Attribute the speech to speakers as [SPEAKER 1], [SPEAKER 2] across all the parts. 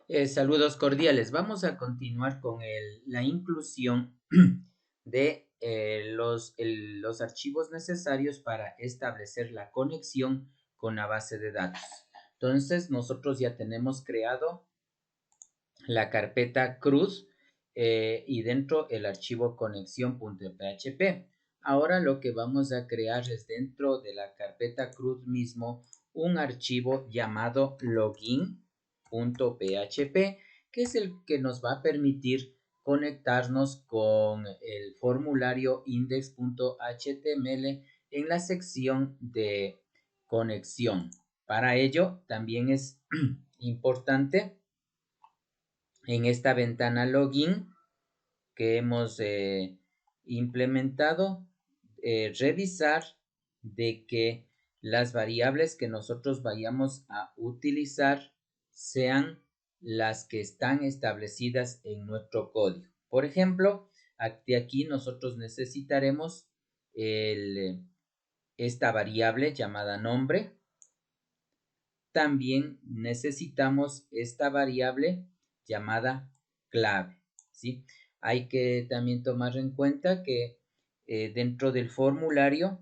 [SPEAKER 1] Saludos cordiales. Vamos a continuar con la inclusión de los archivos necesarios para establecer la conexión con la base de datos. Entonces, nosotros ya tenemos creado la carpeta cruz y dentro el archivo conexión.php. Ahora lo que vamos a crear es dentro de la carpeta cruz mismo un archivo llamado login.php, que es el que nos va a permitir conectarnos con el formulario index.html en la sección de conexión. Para ello también es importante en esta ventana login que hemos implementado, revisar de que las variables que nosotros vayamos a utilizar sean las que están establecidas en nuestro código. Por ejemplo, de aquí nosotros necesitaremos esta variable llamada nombre. También necesitamos esta variable llamada clave, ¿sí? Hay que también tomar en cuenta que dentro del formulario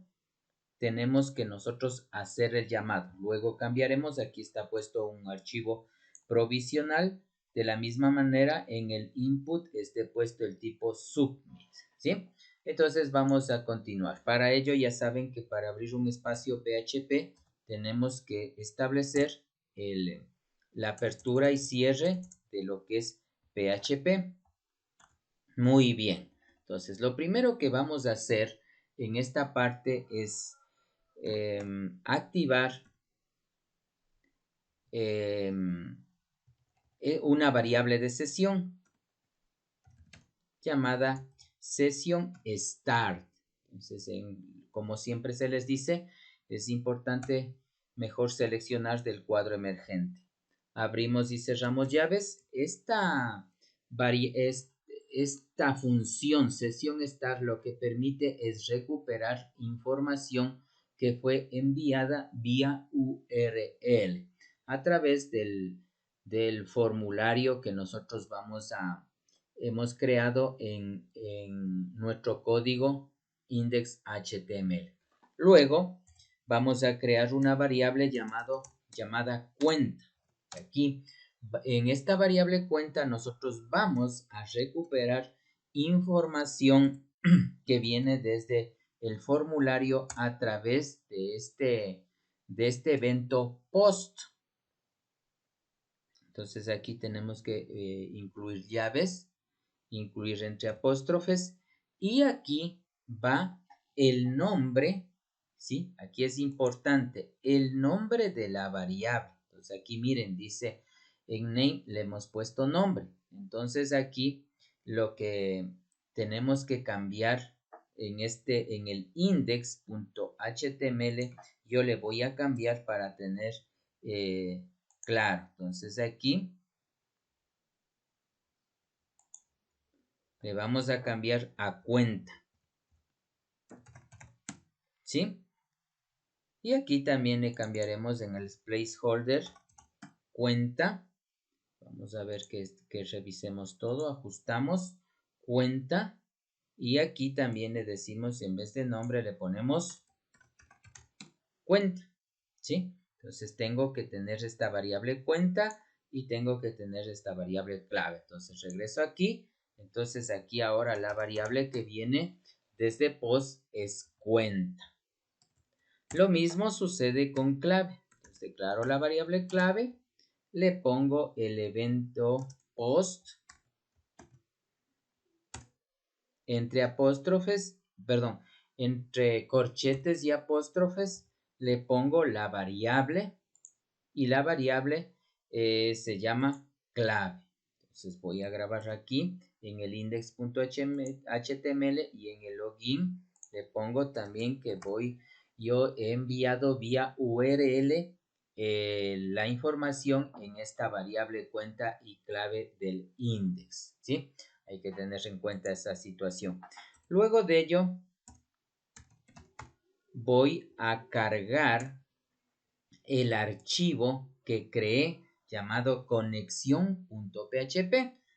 [SPEAKER 1] tenemos que nosotros hacer el llamado. Luego cambiaremos, aquí está puesto un archivo provisional. De la misma manera, en el input esté puesto el tipo submit, ¿sí? Entonces vamos a continuar. Para ello ya saben que para abrir un espacio PHP tenemos que establecer la apertura y cierre de lo que es PHP. Muy bien. Entonces, lo primero que vamos a hacer en esta parte es activar una variable de sesión llamada session start. Entonces, como siempre se les dice, es importante mejor seleccionar del cuadro emergente. Abrimos y cerramos llaves. Esta función session start lo que permite es recuperar información que fue enviada vía URL a través del formulario que nosotros hemos creado en nuestro código index.html. Luego vamos a crear una variable llamada cuenta. Aquí en esta variable cuenta nosotros vamos a recuperar información que viene desde el formulario a través de este evento post. Entonces aquí tenemos que incluir llaves, incluir entre apóstrofes y aquí va el nombre, ¿sí? Aquí es importante el nombre de la variable. Entonces aquí miren, dice en name le hemos puesto nombre. Entonces aquí lo que tenemos que cambiar en el index.html yo le voy a cambiar para tener claro. Entonces aquí le vamos a cambiar a cuenta, ¿sí? Y aquí también le cambiaremos en el placeholder cuenta. Vamos a ver que revisemos todo, ajustamos cuenta y aquí también le decimos en vez de nombre le ponemos cuenta, ¿sí? Entonces tengo que tener esta variable cuenta y tengo que tener esta variable clave. Entonces regreso aquí. Entonces aquí ahora la variable que viene desde post es cuenta. Lo mismo sucede con clave. Entonces declaro la variable clave, le pongo el evento post entre apóstrofes, perdón, entre corchetes y apóstrofes, le pongo la variable y la variable se llama clave. Entonces voy a grabar aquí en el index.html y en el login le pongo también que yo he enviado vía URL la información en esta variable cuenta y clave del index, ¿sí? Hay que tener en cuenta esa situación. Luego de ello, voy a cargar el archivo que creé llamado conexión.php.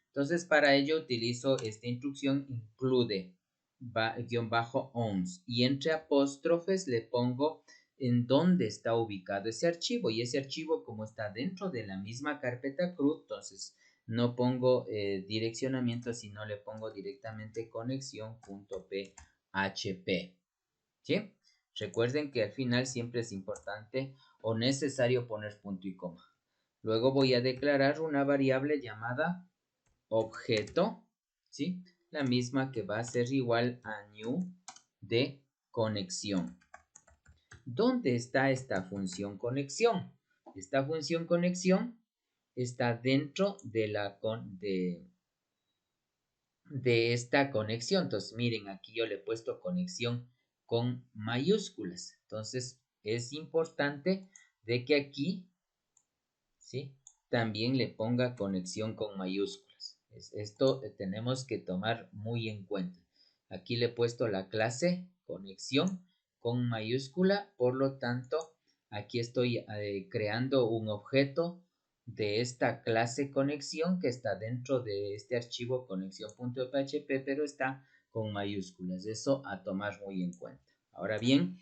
[SPEAKER 1] Entonces, para ello utilizo esta instrucción include -ons y entre apóstrofes le pongo en dónde está ubicado ese archivo, y ese archivo, como está dentro de la misma carpeta CRUD, entonces no pongo direccionamiento, sino le pongo directamente conexión.php. ¿Sí? Recuerden que al final siempre es importante o necesario poner punto y coma. Luego voy a declarar una variable llamada objeto, ¿sí? La misma que va a ser igual a new de conexión. ¿Dónde está esta función conexión? Esta función conexión está dentro de esta conexión. Entonces, miren, aquí yo le he puesto conexión con mayúsculas. Entonces, es importante de que aquí, ¿sí?, también le ponga conexión con mayúsculas. Esto tenemos que tomar muy en cuenta. Aquí le he puesto la clase conexión con mayúscula, por lo tanto, aquí estoy creando un objeto de esta clase conexión que está dentro de este archivo conexión.php, pero está con mayúsculas. Eso a tomar muy en cuenta. Ahora bien,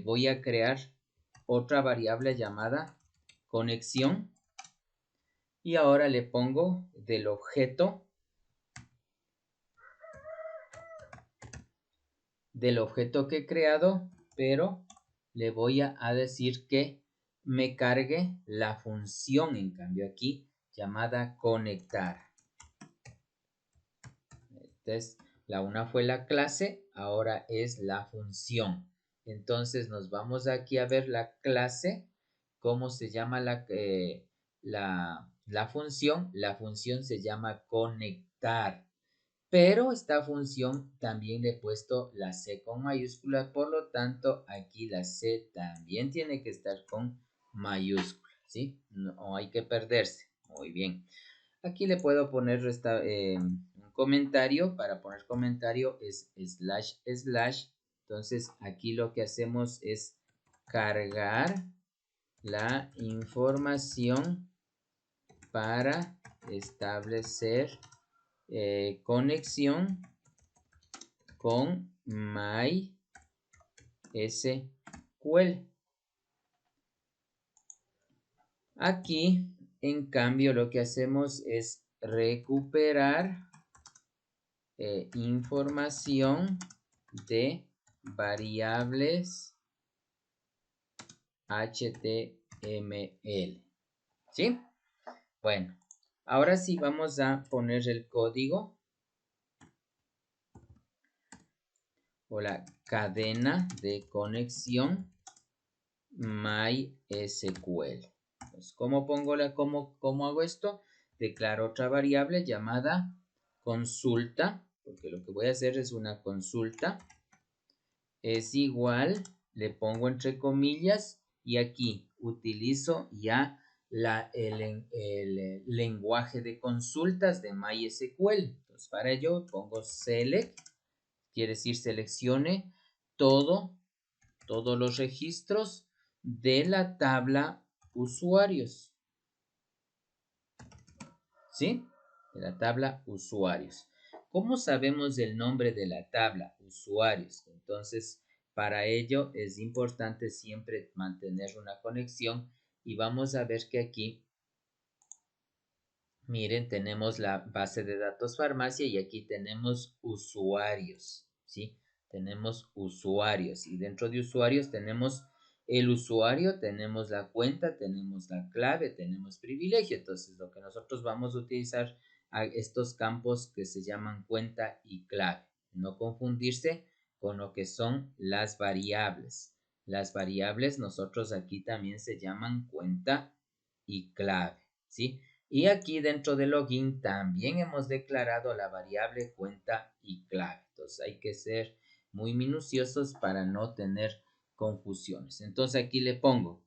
[SPEAKER 1] voy a crear otra variable llamada conexión y ahora le pongo del objeto que he creado, pero le voy a decir que me cargue la función, en cambio aquí, llamada conectar. Entonces, la una fue la clase, ahora es la función. Entonces, nos vamos aquí a ver la clase, cómo se llama la función. La función se llama conectar. Pero esta función también le he puesto la C con mayúscula, por lo tanto aquí la C también tiene que estar con mayúscula, ¿sí? No hay que perderse. Muy bien. Aquí le puedo poner un comentario. Para poner comentario es // Entonces aquí lo que hacemos es cargar la información para establecer conexión con MySQL. Aquí, en cambio, lo que hacemos es recuperar información de variables HTML. ¿Sí? Bueno, ahora sí vamos a poner el código o la cadena de conexión MySQL. Pues, ¿cómo hago esto? Declaro otra variable llamada consulta, porque lo que voy a hacer es una consulta. Es igual, le pongo entre comillas y aquí utilizo ya el lenguaje de consultas de MySQL. Entonces, para ello pongo select, quiere decir seleccione todos los registros de la tabla usuarios. ¿Sí? De la tabla usuarios. ¿Cómo sabemos el nombre de la tabla usuarios? Entonces, para ello es importante siempre mantener una conexión y vamos a ver que aquí, miren, tenemos la base de datos farmacia y aquí tenemos usuarios, ¿sí? Tenemos usuarios y dentro de usuarios tenemos el usuario, tenemos la cuenta, tenemos la clave, tenemos privilegio. Entonces, lo que nosotros vamos a utilizar a estos campos que se llaman cuenta y clave. No confundirse con lo que son las variables. Las variables nosotros aquí también se llaman cuenta y clave, ¿sí? Y aquí dentro de login también hemos declarado la variable cuenta y clave. Entonces hay que ser muy minuciosos para no tener confusiones. Entonces aquí le pongo,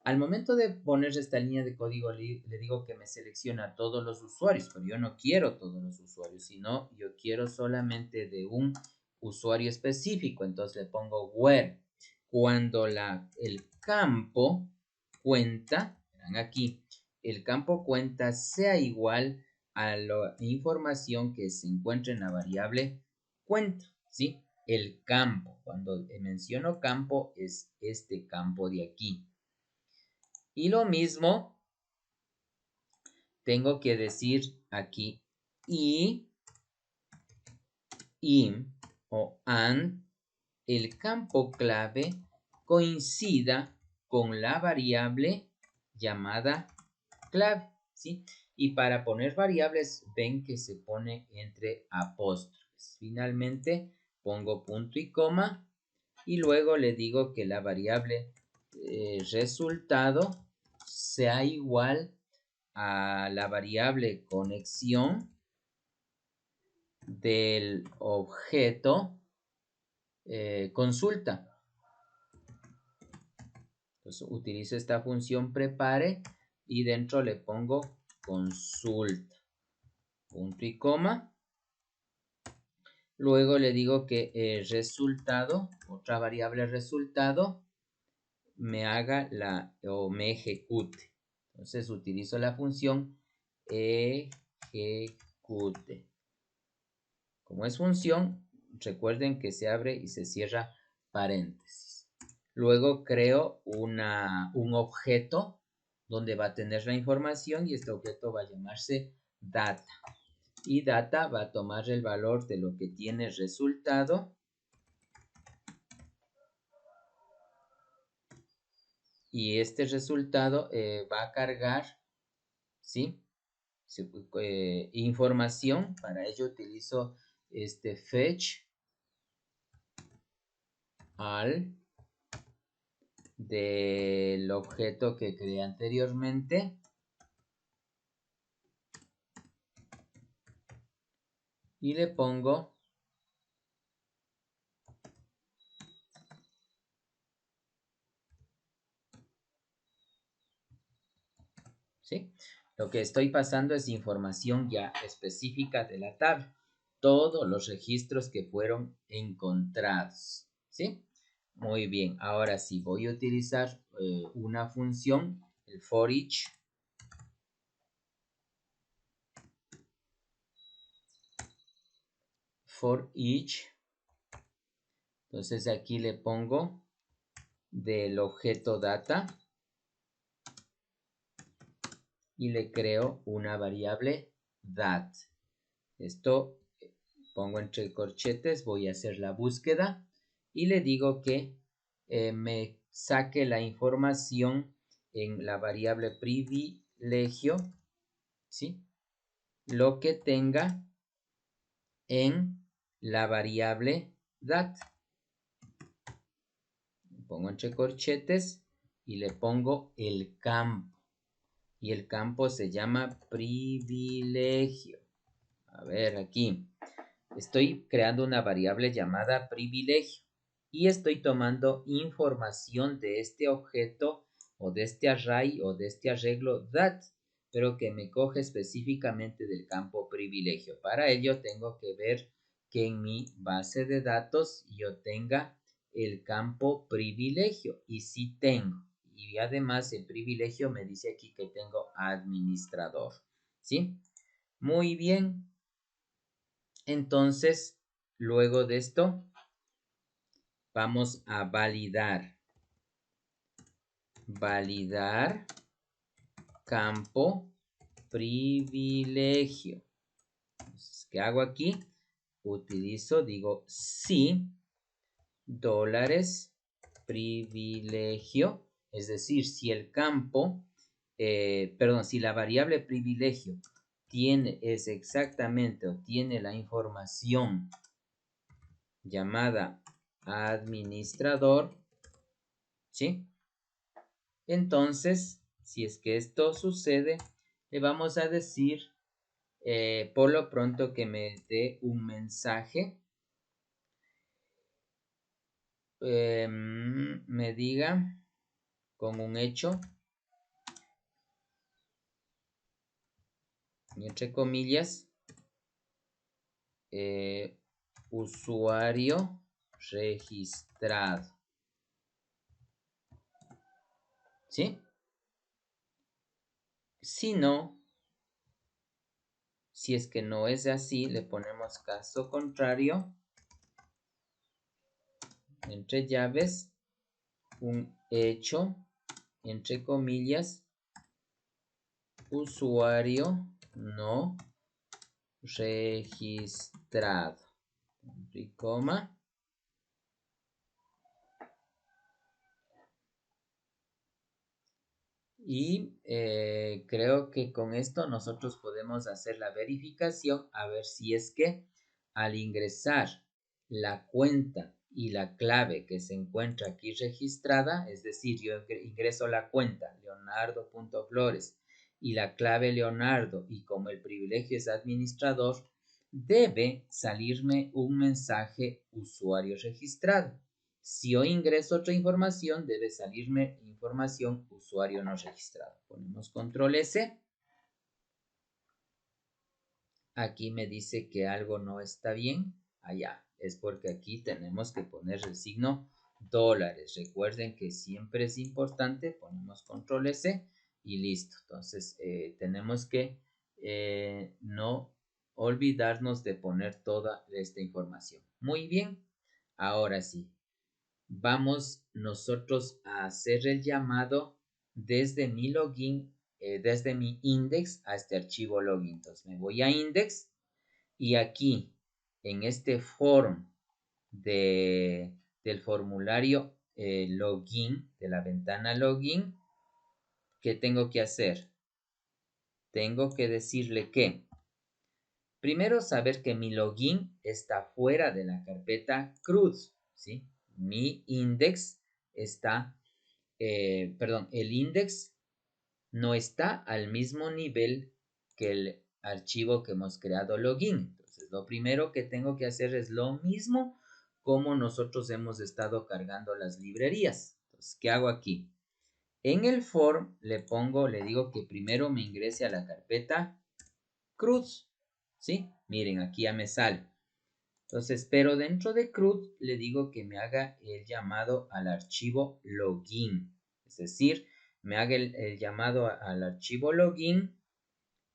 [SPEAKER 1] al momento de poner esta línea de código le digo que me selecciona todos los usuarios, pero yo no quiero todos los usuarios, sino yo quiero solamente de un usuario específico. Entonces le pongo where. Cuando el campo cuenta, verán aquí, el campo cuenta sea igual a la información que se encuentra en la variable cuenta, ¿sí? El campo, cuando menciono campo, es este campo de aquí. Y lo mismo tengo que decir aquí y o and, el campo clave coincida con la variable llamada clave, ¿sí? Y para poner variables, ven que se pone entre apóstrofes. Finalmente, pongo punto y coma y luego le digo que la variable resultado sea igual a la variable conexión del objeto consulta. Entonces utilizo esta función prepare y dentro le pongo consulta, punto y coma. Luego le digo que el resultado, otra variable resultado, me haga o me ejecute. Entonces utilizo la función ejecute. Como es función, recuerden que se abre y se cierra paréntesis. Luego creo un objeto donde va a tener la información y este objeto va a llamarse data. Y data va a tomar el valor de lo que tiene resultado y este resultado va a cargar, ¿sí? Información. Para ello utilizo este fetch al del objeto que creé anteriormente y le pongo ¿sí? Lo que estoy pasando es información ya específica de la tabla, todos los registros que fueron encontrados, ¿sí? Muy bien, ahora sí voy a utilizar una función, el for each. For each. Entonces aquí le pongo del objeto data y le creo una variable dat. Esto pongo entre corchetes, voy a hacer la búsqueda y le digo que me saque la información en la variable privilegio, ¿sí? Lo que tenga en la variable dat. Pongo entre corchetes y le pongo el campo. Y el campo se llama privilegio. A ver, aquí. Estoy creando una variable llamada privilegio y estoy tomando información de este objeto o de este array o de este arreglo that, pero que me coge específicamente del campo privilegio. Para ello tengo que ver que en mi base de datos yo tenga el campo privilegio y sí tengo. Y además el privilegio me dice aquí que tengo administrador, ¿sí? Muy bien. Entonces, luego de esto, vamos a validar. Validar campo privilegio. Entonces, ¿qué hago aquí? Utilizo, digo, sí, dólares privilegio. Es decir, si el campo, si la variable privilegio es exactamente o tiene la información llamada administrador, ¿sí? Entonces, si es que esto sucede, le vamos a decir por lo pronto que me dé un mensaje, me diga con un hecho, y entre comillas, usuario registrado, ¿sí? Si no, si es que no es así, le ponemos caso contrario, entre llaves, un hecho, entre comillas, usuario no registrado, punto y coma. Y creo que con esto nosotros podemos hacer la verificación a ver si es que al ingresar la cuenta y la clave que se encuentra aquí registrada, es decir, yo ingreso la cuenta leonardo.flores y la clave Leonardo, y como el privilegio es administrador, debe salirme un mensaje usuario registrado. Si yo ingreso otra información, debe salirme información usuario no registrado. Ponemos control S. Aquí me dice que algo no está bien. Allá. Es porque aquí tenemos que poner el signo dólares. Recuerden que siempre es importante. Ponemos control S y listo. Entonces tenemos que no olvidarnos de poner toda esta información. Muy bien. Ahora sí. Vamos nosotros a hacer el llamado desde mi login, desde mi index a este archivo login. Entonces me voy a index y aquí en este form del formulario login, de la ventana login, ¿qué tengo que hacer? Tengo que decirle que primero saber que mi login está fuera de la carpeta CRUD, ¿sí? Mi index está el index no está al mismo nivel que el archivo que hemos creado login. Entonces, lo primero que tengo que hacer es lo mismo como nosotros hemos estado cargando las librerías. Entonces, ¿qué hago aquí? En el form le digo que primero me ingrese a la carpeta cruz, ¿sí? Miren, aquí ya me sale. Entonces, pero dentro de CRUD le digo que me haga el llamado al archivo login. Es decir, me haga el llamado al archivo login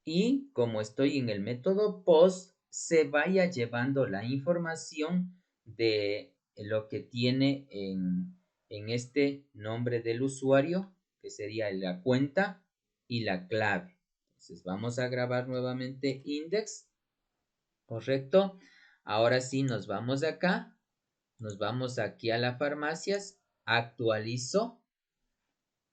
[SPEAKER 1] y como estoy en el método post, se vaya llevando la información de lo que tiene en este nombre del usuario, que sería la cuenta y la clave. Entonces, vamos a grabar nuevamente index. Correcto. Ahora sí, nos vamos de acá. Nos vamos aquí a las farmacias. Actualizo.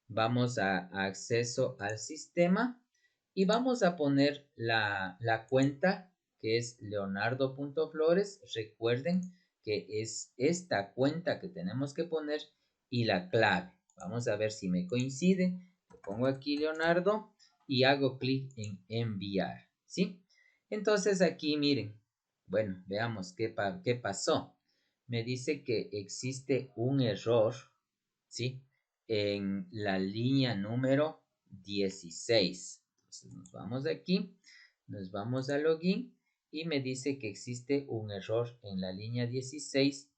[SPEAKER 1] Vamos a acceso al sistema. Y vamos a poner la cuenta que es leonardo.flores. Recuerden que es esta cuenta que tenemos que poner y la clave. Vamos a ver si me coincide. Le pongo aquí Leonardo y hago clic en enviar. ¿Sí? Entonces aquí miren, bueno, veamos qué pasó. Me dice que existe un error, ¿sí? En la línea número 16. Entonces nos vamos de aquí, nos vamos a login y me dice que existe un error en la línea 16.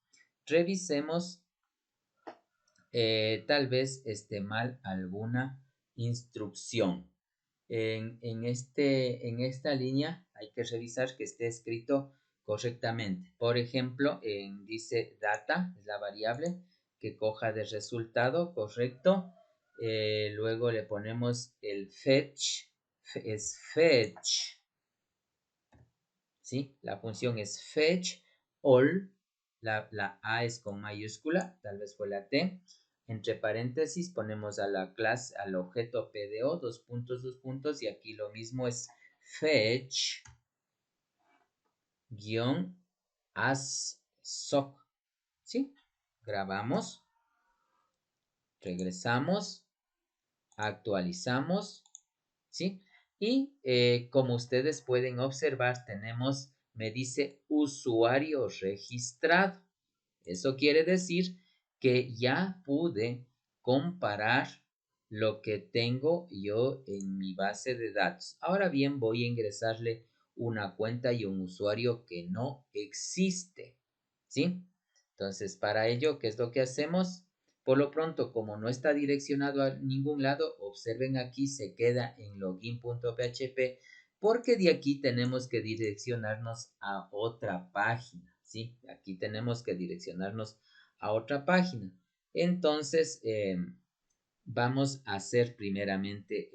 [SPEAKER 1] Revisemos, tal vez esté mal alguna instrucción. En esta línea hay que revisar que esté escrito correctamente. Por ejemplo, dice data, es la variable que coja de resultado, correcto. Luego le ponemos el fetch, es fetch, ¿sí? La función es fetch all, la A es con mayúscula, tal vez fue la T. Entre paréntesis ponemos a la clase, al objeto PDO, dos puntos, y aquí lo mismo es fetch guión as soc, ¿sí? Grabamos, regresamos, actualizamos, ¿sí? Y como ustedes pueden observar, me dice usuario registrado. Eso quiere decir que ya pude comparar lo que tengo yo en mi base de datos. Ahora bien, voy a ingresarle una cuenta y un usuario que no existe, ¿sí? Entonces, para ello, ¿qué es lo que hacemos? Por lo pronto, como no está direccionado a ningún lado, observen aquí se queda en login.php porque de aquí tenemos que direccionarnos a otra página, ¿sí? Aquí tenemos que direccionarnos a otra página. Entonces, vamos a hacer primeramente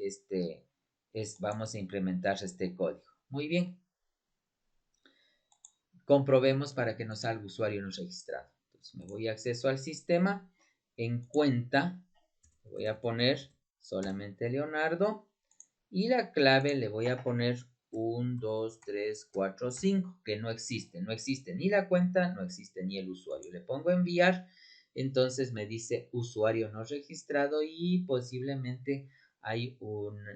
[SPEAKER 1] vamos a implementar este código. Muy bien. Comprobemos para que nos salga usuario no registrado. Entonces, me voy a acceso al sistema. En cuenta, voy a poner solamente Leonardo. Y la clave le voy a poner 1, 2, 3, 4, 5, que no existe. No existe ni la cuenta, no existe ni el usuario. Le pongo enviar, entonces me dice usuario no registrado y posiblemente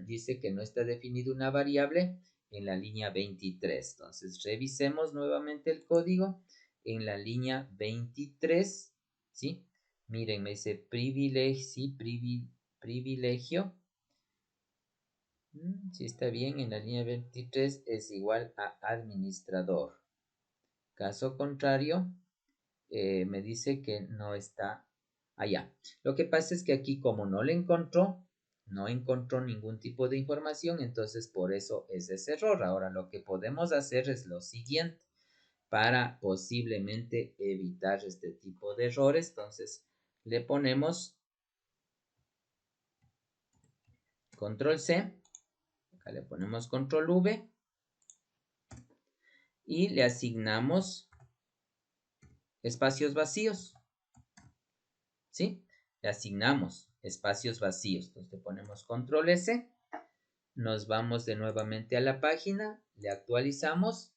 [SPEAKER 1] dice que no está definida una variable en la línea 23. Entonces revisemos nuevamente el código en la línea 23, ¿sí? Miren, me dice privilegio, sí, privilegio. Si está bien, en la línea 23 es igual a administrador. Caso contrario, me dice que no está allá. Lo que pasa es que aquí como no encontró ningún tipo de información, entonces por eso es ese error. Ahora lo que podemos hacer es lo siguiente para posiblemente evitar este tipo de errores. Entonces le ponemos control C. Acá le ponemos control V y le asignamos espacios vacíos, ¿sí? Le asignamos espacios vacíos. Entonces le ponemos control S, nos vamos de nuevamente a la página, le actualizamos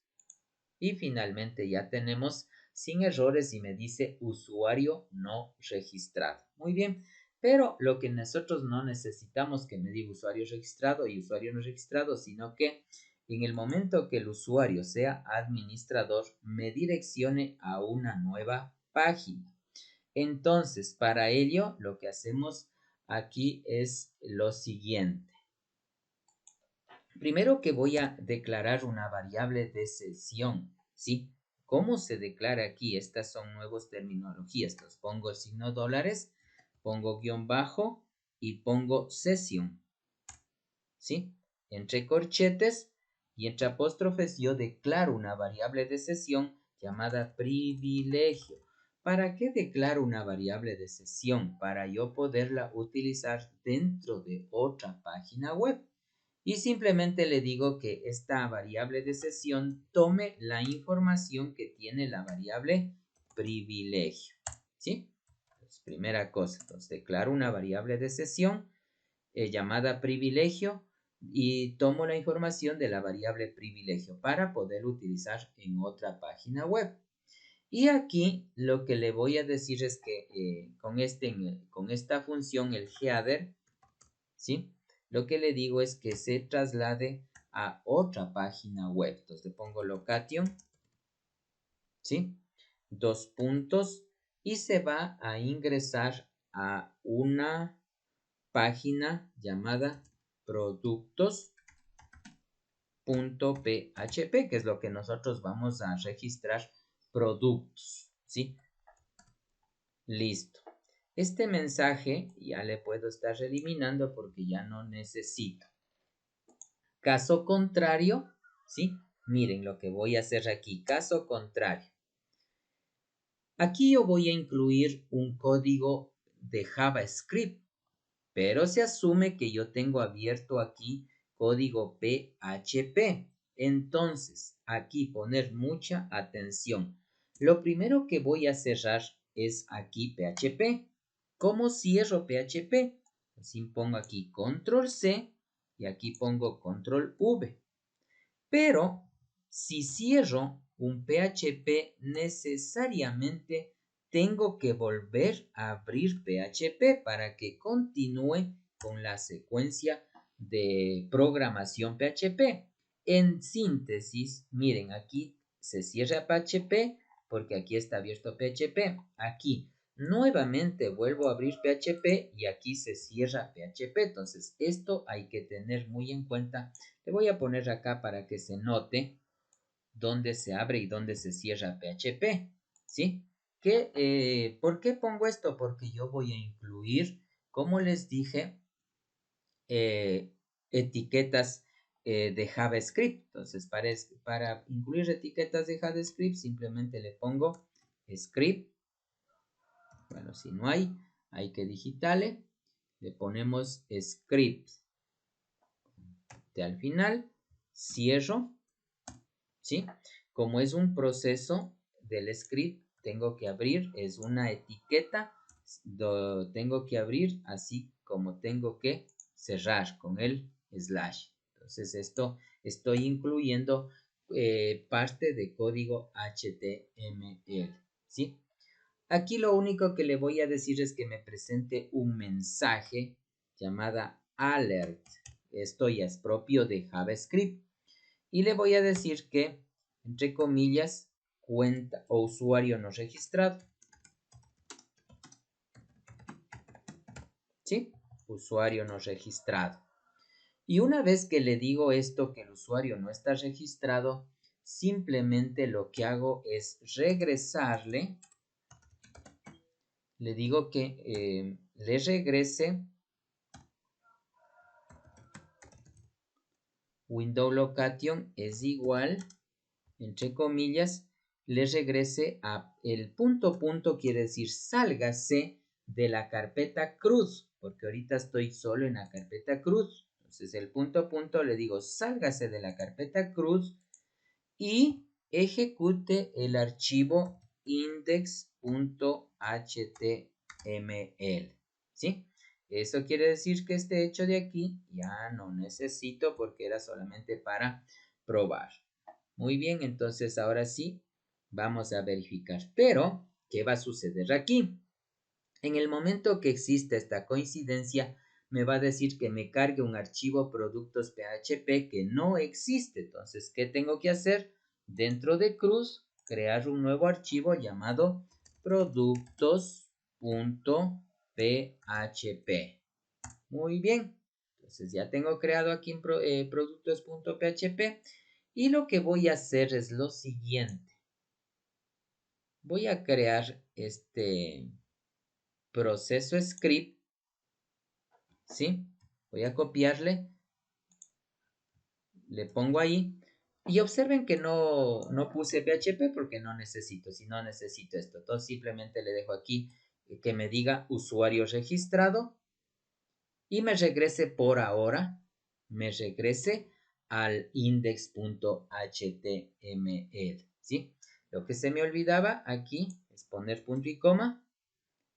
[SPEAKER 1] y finalmente ya tenemos sin errores y me dice usuario no registrado. Muy bien, pero lo que nosotros no necesitamos que me diga usuario registrado y usuario no registrado, sino que en el momento que el usuario sea administrador, me direccione a una nueva página. Entonces, para ello, lo que hacemos aquí es lo siguiente. Primero que voy a declarar una variable de sesión, ¿sí? ¿Cómo se declara aquí? Estas son nuevas terminologías. Entonces, pongo signo dólares, pongo guión bajo y pongo sesión, ¿sí? Entre corchetes y entre apóstrofes yo declaro una variable de sesión llamada privilegio. ¿Para qué declaro una variable de sesión? Para yo poderla utilizar dentro de otra página web. Y simplemente le digo que esta variable de sesión tome la información que tiene la variable privilegio, ¿sí? Entonces, primera cosa, entonces declaro una variable de sesión llamada privilegio y tomo la información de la variable privilegio para poder utilizar en otra página web. Y aquí lo que le voy a decir es que con esta función, el header, ¿sí? Lo que le digo es que se traslade a otra página web. Entonces le pongo location, ¿sí? 2 puntos y se va a ingresar a una página llamada productos.php, que es lo que nosotros vamos a registrar productos, ¿sí? Listo. Este mensaje ya le puedo estar eliminando porque ya no necesito. Caso contrario, ¿sí? Miren lo que voy a hacer aquí. Caso contrario. Aquí yo voy a incluir un código de JavaScript, pero se asume que yo tengo abierto aquí código PHP. Entonces, aquí poner mucha atención. Lo primero que voy a cerrar es aquí PHP. ¿Cómo cierro PHP? Así pongo aquí control C y aquí pongo control V. Pero si cierro un PHP, necesariamente tengo que volver a abrir PHP para que continúe con la secuencia de programación PHP. En síntesis, miren, aquí se cierra PHP porque aquí está abierto PHP. Aquí nuevamente vuelvo a abrir PHP y aquí se cierra PHP. Entonces, esto hay que tener muy en cuenta. Le voy a poner acá para que se note dónde se abre y dónde se cierra PHP, ¿sí? ¿Por qué pongo esto? Porque yo voy a incluir, como les dije, etiquetas de JavaScript. Entonces, para incluir etiquetas de JavaScript, simplemente le pongo script. Bueno, si no hay que digitarle. Le ponemos script. Al final, cierro. ¿Sí? Como es un proceso del script, tengo que abrir, es una etiqueta, tengo que abrir así como tengo que cerrar con el slash. Entonces esto estoy incluyendo parte de código HTML, ¿sí? Aquí lo único que le voy a decir es que me presente un mensaje llamada alert. Esto ya es propio de JavaScript. Y le voy a decir que, entre comillas, cuenta o usuario no registrado. ¿Sí? Usuario no registrado. Y una vez que le digo esto, que el usuario no está registrado, simplemente lo que hago es regresarle. Le digo que le regrese window location es igual, entre comillas, le regrese a el punto quiere decir sálgase de la carpeta cruz, porque ahorita estoy solo en la carpeta cruz. Entonces el punto le digo sálgase de la carpeta cruz y ejecute el archivo index.html, ¿sí? Eso quiere decir que este hecho de aquí ya no necesito porque era solamente para probar. Muy bien, entonces ahora sí vamos a verificar. Pero, ¿qué va a suceder aquí? En el momento que existe esta coincidencia, me va a decir que me cargue un archivo productos PHP que no existe. Entonces, ¿qué tengo que hacer? Dentro de Cruz, crear un nuevo archivo llamado productos.php. Muy bien. Entonces, ya tengo creado aquí en productos.php. Y lo que voy a hacer es lo siguiente. Voy a crear este proceso script, ¿sí? Voy a copiarle, le pongo ahí y observen que no puse PHP porque no necesito, si no necesito esto. Entonces simplemente le dejo aquí que me diga usuario registrado y me regrese por ahora, me regrese al index.html, ¿sí? Lo que se me olvidaba aquí es poner punto y coma.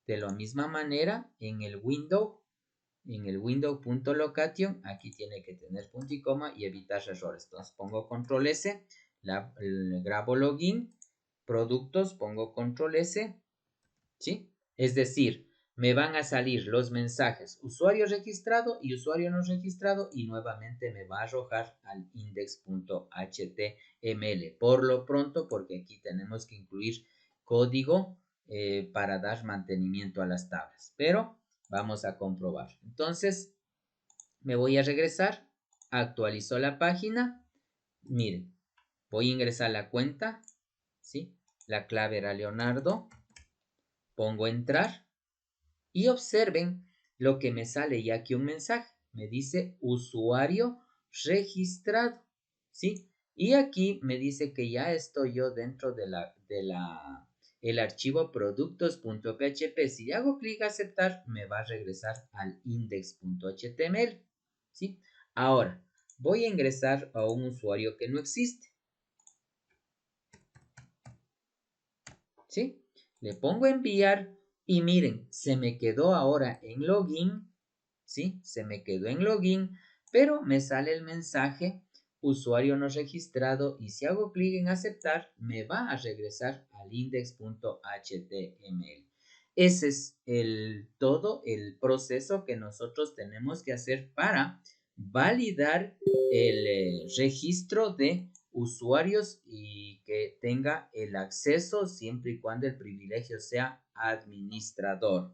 [SPEAKER 1] De la misma manera en el window.location, aquí tiene que tener punto y coma y evitar errores. Entonces pongo control S, grabo login, productos, pongo control S, ¿sí? Es decir, me van a salir los mensajes usuario registrado y usuario no registrado y nuevamente me va a arrojar al index.html. Por lo pronto, porque aquí tenemos que incluir código para dar mantenimiento a las tablas. Pero vamos a comprobar. Entonces, me voy a regresar. Actualizo la página. Miren, voy a ingresar la cuenta. ¿Sí? La clave era Leonardo. Pongo entrar. Y observen lo que me sale ya aquí un mensaje. Me dice usuario registrado. ¿Sí? Y aquí me dice que ya estoy yo dentro de el archivo productos.php. Si hago clic a aceptar, me va a regresar al index.html. ¿Sí? Ahora, voy a ingresar a un usuario que no existe. ¿Sí? Le pongo enviar y miren, se me quedó ahora en login. ¿Sí? Se me quedó en login, pero me sale el mensaje usuario no registrado y si hago clic en aceptar me va a regresar al index.html. Ese es todo el proceso que nosotros tenemos que hacer para validar el registro de usuarios y que tenga el acceso siempre y cuando el privilegio sea administrador.